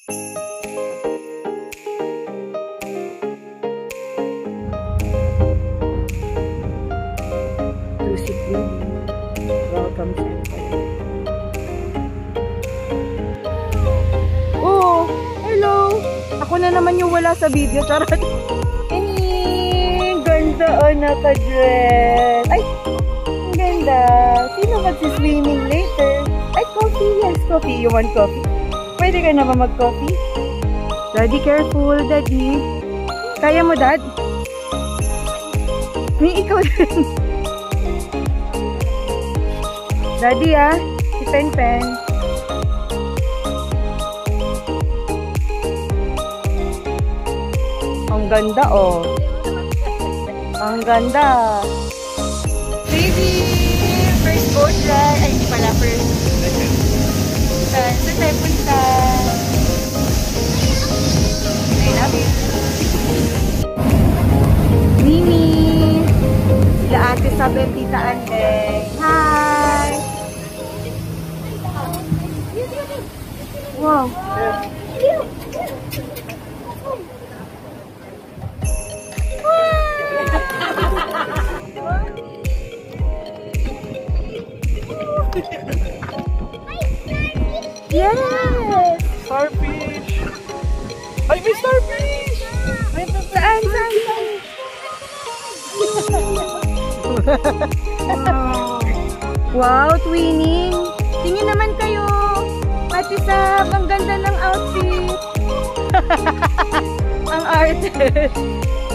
Lucy Food. Welcome center. Oh, hello! Ako na naman yung wala sa video. Charot. Ganda o naka-dress. Ay, ang ganda. Sino magsi-swimming later? Ay, coffee. Yes, coffee. You want coffee? Pwede ka na ba mag-coffee? Daddy, careful, Daddy. Kaya mo, Dad? May ikaw din. Daddy, si Pen. Ang ganda, oh. Ang ganda. Baby! First boat ride. Ay, hindi pala. First. Saan tayo punta? I love you. Mimi! Sila ate sabi ang tita Ande. Hi! Wow! Yes! Starfish! Ay, may starfish! Saan? Wow, twinning! Tingin naman kayo! Ate Sab, ang ganda ng outfit! Ang arte!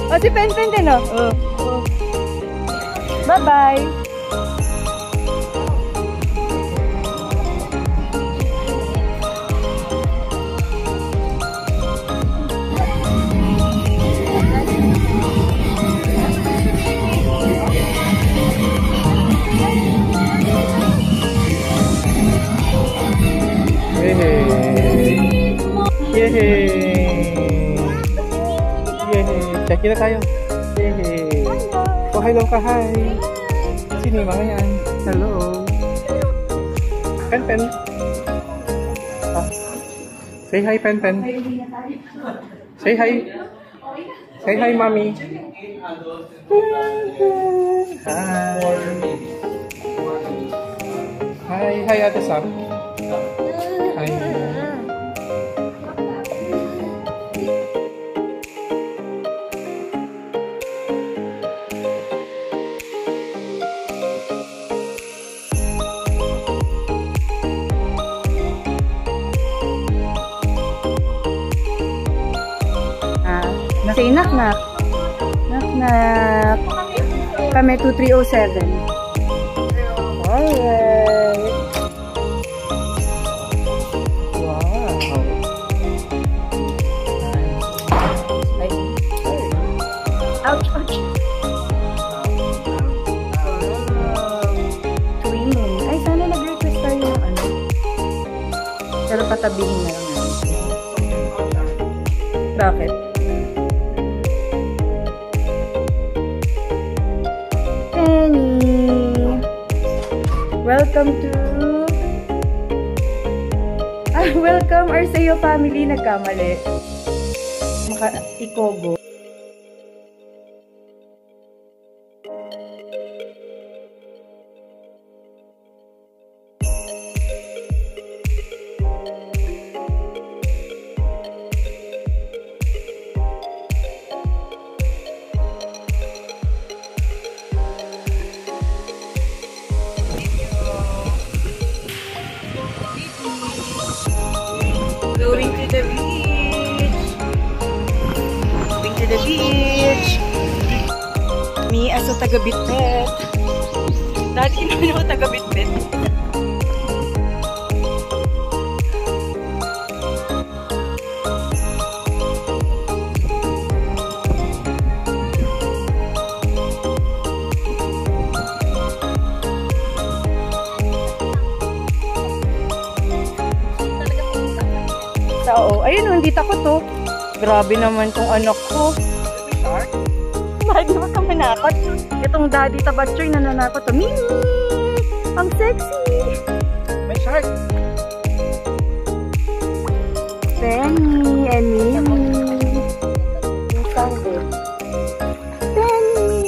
O, si Pen din, oh! Bye-bye! Check na tayo. Yay! Oh, hello ka, hi! Sino yung mga yan? Hello! Pen. Say hi, Pen. Say hi! Say hi, Mommy! Hi! Hi, Ate Sam! Hi! Say knock-knock. Knock-knock. Kami 2307. Alright. Wow. Ouch. Twinning. Ay, sana nag-request tayo ng ano. Pero patabihin na lang natin. Bakit? Welcome Arceo family. Nagkamali. Ikogo. Going to the beach. Going to the beach. Me as a taga-bitbit. Dati naman ako taga-bitbit. Oo, ayun, hindi takot to. Grabe naman tong anak ko. Daddy, wag kang manakot. Itong daddy tabatsoy na nanakot to. Mimi! Ang sexy! May shark! Penny and Mimi. Yung sound eh. Penny!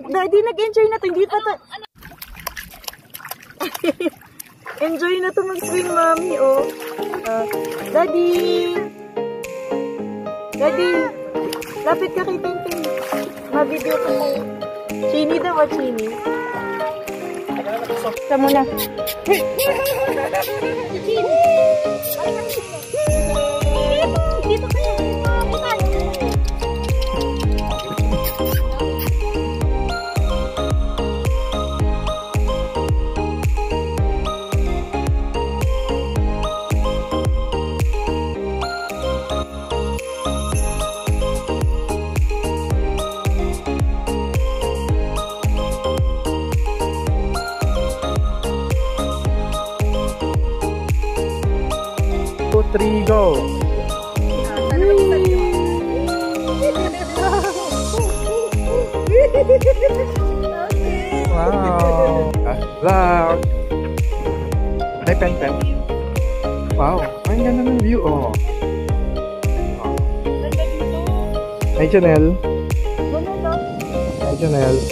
Daddy, nag-enjoy na to. Hindi pa to. Enjoy na to mag-swing, Mami, oh. Daddy! Daddy! Lapit ka kay Tintin. Ma-video ko tayo. Chini daw, Chini. Sa muna. Dito kayo. Three, go! Wow! Vlog! Ay, pen. Wow! Ang ganda ng view, oh! Hi, Janelle! Hi, Janelle!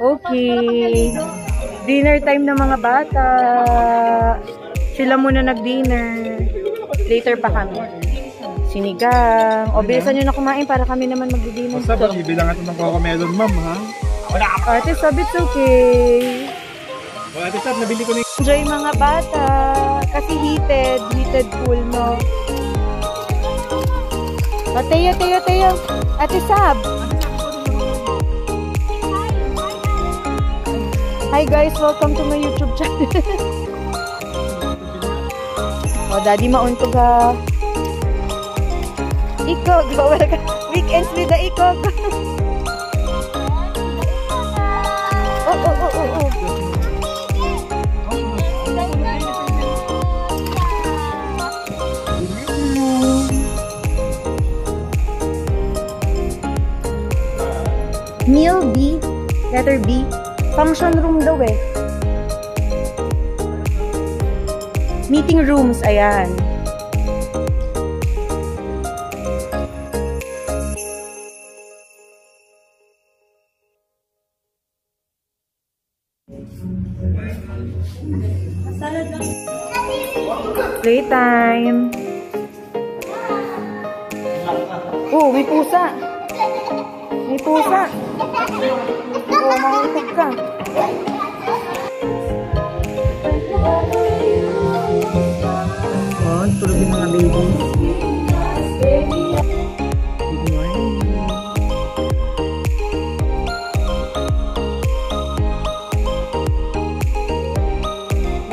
Okay. Dinner time ng mga bata. Sila muna nag-dinner. Later pa kami. Sinigang. O, bilisan nyo na kumain para kami naman mag-dinner. Basta ba, ibilang natin ng cocomelon, ma'am, ha? Ate Sab, it's okay. Well, Ate Sab, nabili ko na yung... Enjoy mga bata. Kasi heated pool, no? O, Teo. Ate Sab. Hi guys, welcome to my YouTube channel. Oh, daddy mauntog ha. Ikog, welcome. Weekends with the Ikog. Oh. Meal B, letter B. Function room daw eh. Meeting rooms, ayan. Playtime. Oh, may pusa. May pusa. Oh, mangutog ka. Oh, tulog yung mga baby. Good morning.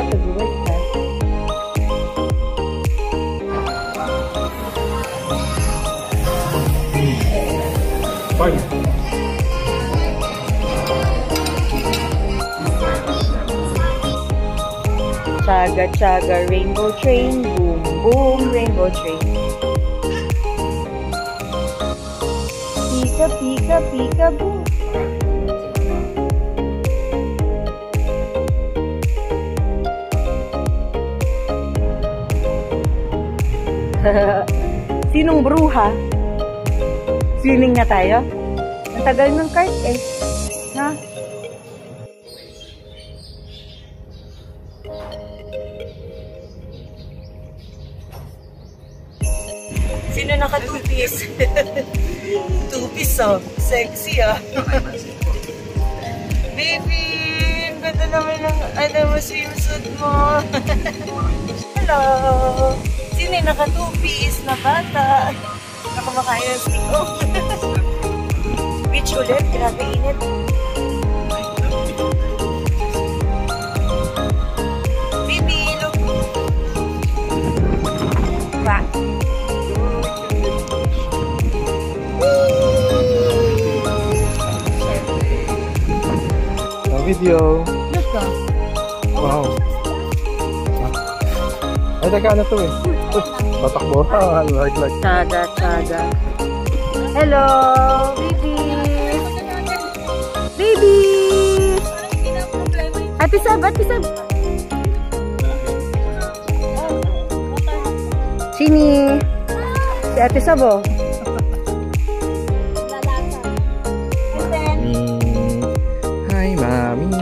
Nag-work ka? Bye. Chaga, rainbow train, boom, boom, rainbow train. Pika, boom. Sinong bruha? Swimming na tayo? Ang tagal ng cart eh. Ha? Sino naka two-piece? Two-piece oh. Sexy ah. Baby, ang ganda naman ng swimsuit mo. Hello. Sino naka two-piece na bata? Nakamakain ng stick. Beach ulit. Grabe init. Baby, look. Wow. Video. Look ka. Wow. Ay, teka, ano to eh? Tatakbo. Like. Chaga. Hello, baby. Ate Sab, Ate Sab. Sini. Si Ate Sab, oh. Mami. Hi, Mami.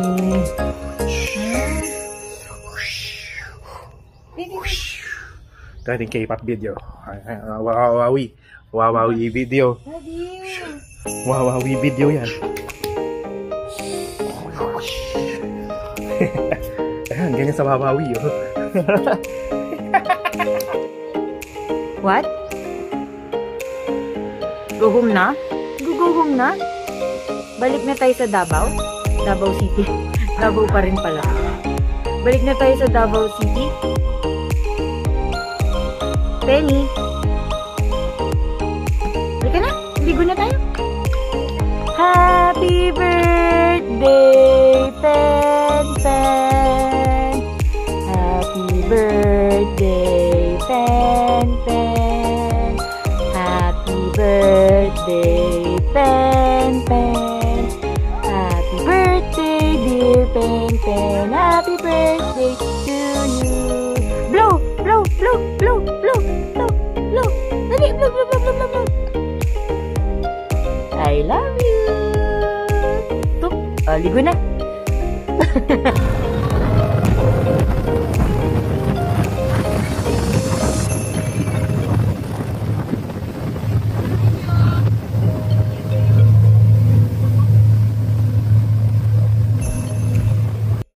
Ito ating K-pop video. Wawawi. Wawawi video. Wawawi video yan. Ayan, ganyan sa wawawi. Oh. What? Go home na? Go home na? Balik na tayo sa Davao? Davao City. Davao pa rin pala. Balik na tayo sa Davao City. Penny. Halika na. Ligo na tayo. Happy birthday, Pen Pen. Happy birthday, Pen Pen. Happy birthday, Pen Pen. Happy birthday, dear Pen Pen. Happy birthday to you. Blow, blow, blow, blow, blow, blow, blow. Dali, blow, blow, blow, blow, blow, blow. I love you. Ligo na.